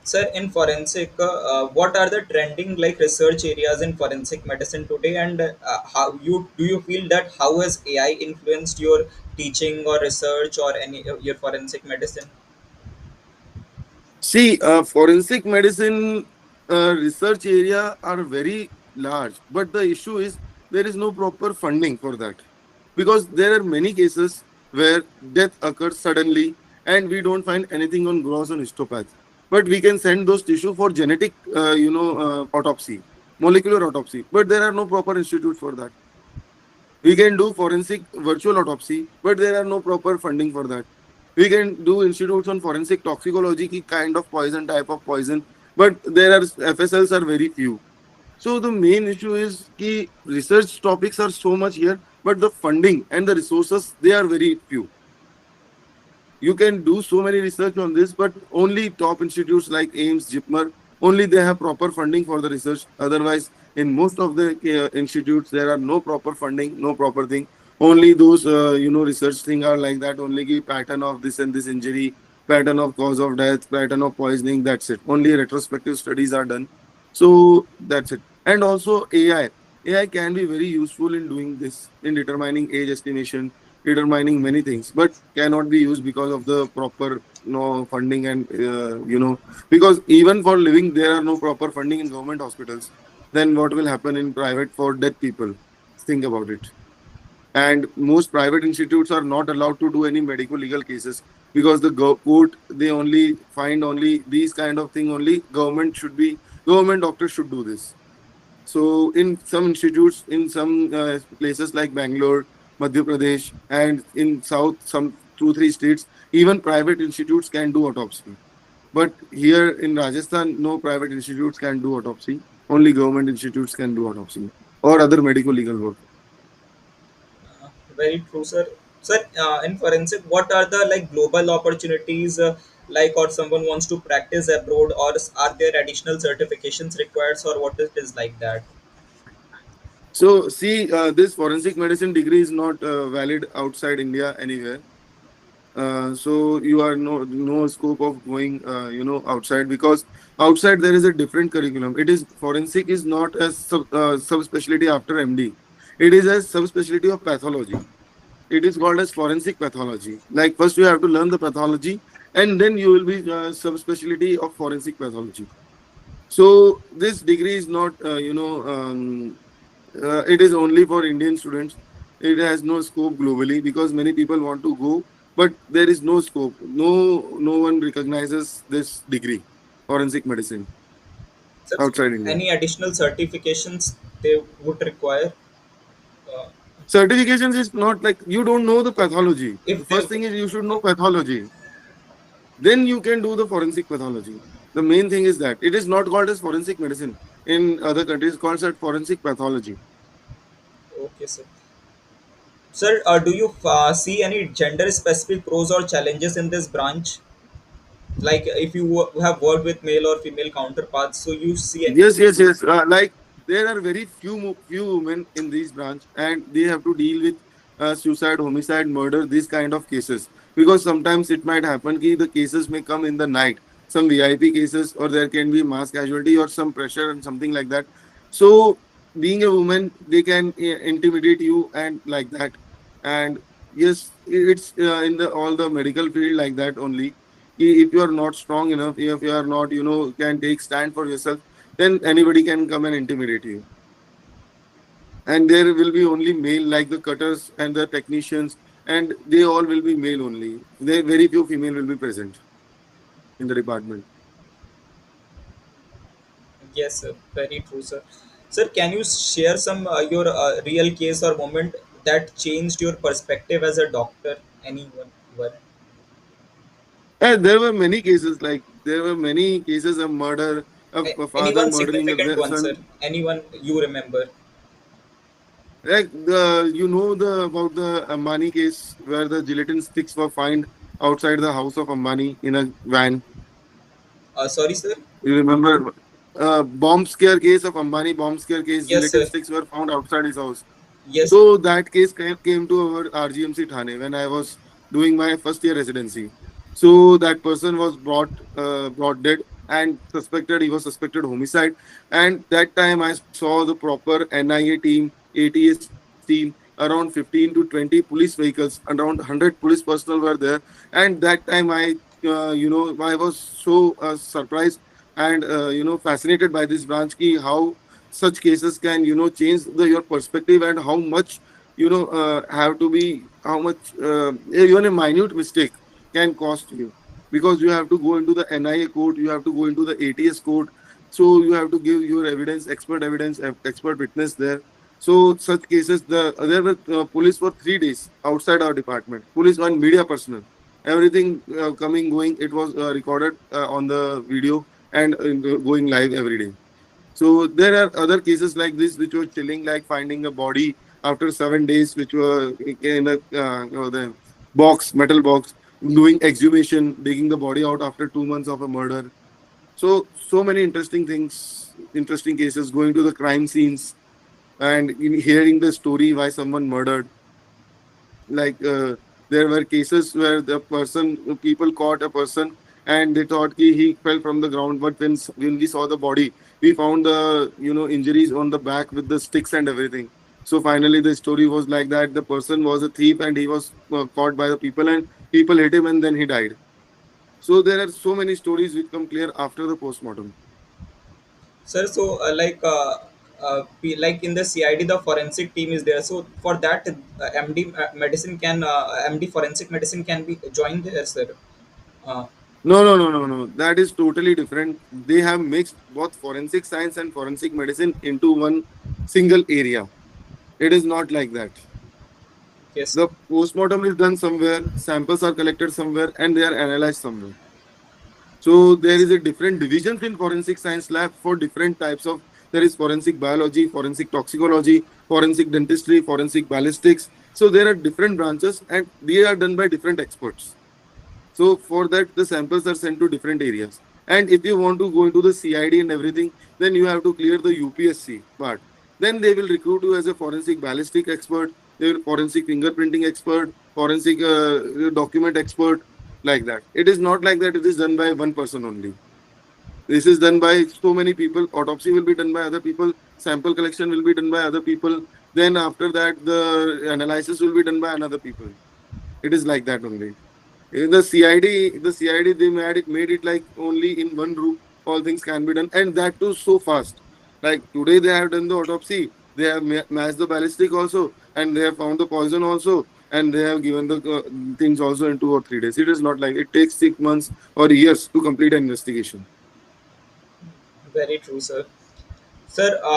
Sir, in forensic, what are the trending like research areas in forensic medicine today, and how you do you feel that how has AI influenced your teaching or research or any your forensic medicine? See, forensic medicine research area are very large, but the issue is there is no proper funding for that because there are many cases where death occurs suddenly and we don't find anything on gross on histopath. But we can send those tissue for genetic, autopsy, molecular autopsy. But there are no proper institutes for that. We can do forensic virtual autopsy, but there are no proper funding for that. We can do institutes on forensic toxicology, ki kind of poison, type of poison, but there are FSLs are very few. So the main issue is ki research topics are so much here, but the funding and the resources they are very few. You can do so many research on this, but only top institutes like AIMS, JIPMER, only they have proper funding for the research. Otherwise, in most of the institutes, there are no proper funding, no proper thing. Only those, research thing are like that. Only the pattern of this and this injury, pattern of cause of death, pattern of poisoning. That's it. Only retrospective studies are done. So that's it. And also AI. AI can be very useful in doing this, in determining age estimation, determining many things, but cannot be used because of the proper no funding and because even for living there are no proper funding in government hospitals. Then what will happen in private for dead people? Think about it. And most private institutes are not allowed to do any medical legal cases because the court they only find only these kind of thing. Only government doctors should do this. So in some institutes, in some places like Bangalore, Madhya Pradesh, and in South, some 2 3 states, even private institutes can do autopsy. But here in Rajasthan, no private institutes can do autopsy. Only government institutes can do autopsy or other medical legal work. Very true, sir. Sir, in forensic, what are the like global opportunities, like or someone wants to practice abroad, or are there additional certifications required, or what it is like that? So see, this forensic medicine degree is not valid outside India anywhere. So you are no scope of going outside because outside there is a different curriculum. It is forensic is not a subspecialty after MD. It is a subspecialty of pathology. It is called as forensic pathology. Like first you have to learn the pathology and then you will be subspecialty of forensic pathology. So this degree is not it is only for Indian students. It has no scope globally because many people want to go, but there is no scope. No one recognizes this degree, forensic medicine, Sir, outside India. any additional certifications they would require? Uh, Certifications is not like you don't know the pathology. The if they first thing is you should know pathology. Then you can do the forensic pathology. The main thing is that it is not called as forensic medicine. In other countries, it's called as forensic pathology. Okay, sir. Sir, do you see any gender specific pros or challenges in this branch? Like if you have worked with male or female counterparts, so you see it. Yes, yes, yes. Like there are very few women in this branch, and they have to deal with suicide, homicide, murder, these kind of cases. Because sometimes it might happen that the cases may come in the night, some VIP cases, or there can be mass casualty or some pressure and something like that. So being a woman, they can intimidate you and like that. And yes, it's in the all the medical field like that only. If you are not strong enough, if you are not, can take stand for yourself, then anybody can come and intimidate you. And there will be only male, like the cutters and the technicians, and they all will be male only. There very few female will be present in the department. Yes, sir. Very true, sir. Sir, can you share some your real case or moment that changed your perspective as a doctor? Anyone? One? And there were many cases, like there were many cases of murder, of a father Anyone murdering significant a one, sir? son. Anyone you remember? Like the about the Ambani case where the gelatin sticks were found outside the house of Ambani in a van. Sorry, sir. You remember bomb scare case of Ambani bomb scare case, Yes, gelatin sir. sticks were found outside his house. Yes. So that case came to our RGMC Thane when I was doing my first year residency. So that person was brought dead. and suspected, he was suspected homicide. And that time I saw the proper NIA team, ATS team, around 15 to 20 police vehicles, around 100 police personnel were there. And that time I was so surprised and fascinated by this branch ki how such cases can change your perspective, and how much have to be, how much even a minute mistake can cost you, because you have to go into the NIA court, you have to go into the ATS court, so you have to give your evidence, expert witness there. So such cases, there were police for 3 days outside our department, police and media personnel, everything coming going. It was recorded on the video and going live every day. So there are other cases like this which were chilling, like finding a body after 7 days, which were in a the box, metal box, doing exhumation, digging the body out after 2 months of a murder. So many interesting things, interesting cases, going to the crime scenes and hearing the story why someone murdered. Like there were cases where people caught a person and they thought he fell from the ground, but when we saw the body, we found the injuries on the back with the sticks and everything. So finally the story was like that the person was a thief and he was caught by the people, and people hit him and then he died. So there are so many stories which come clear after the postmortem. Sir, so like in the CID, the forensic team is there. So for that, MD medicine can MD forensic medicine can be joined there, sir. Uh, No. That is totally different. They have mixed both forensic science and forensic medicine into one single area. It is not like that. yes, The postmortem is done somewhere, samples are collected somewhere, and they are analyzed somewhere. So there is a different divisions in forensic science lab for different types of. There is forensic biology, forensic toxicology, forensic dentistry, forensic ballistics. So there are different branches, and they are done by different experts. So for that, the samples are sent to different areas. And if you want to go into the CID and everything, then you have to clear the UPSC part. Then they will recruit you as a forensic ballistic expert, they will forensic fingerprinting expert, forensic document expert, like that. It is not like that. It is done by one person only. This is done by so many people. Autopsy will be done by other people. Sample collection will be done by other people. Then after that, the analysis will be done by another people. It is like that only. In the CID, they made it like only in one room, all things can be done, and that too so fast. Like today, they have done the autopsy, they have matched the ballistic also, and they have found the poison also, and they have given the things also in 2 or 3 days. It is not like it takes 6 months or years to complete an investigation. very true, sir. Sir,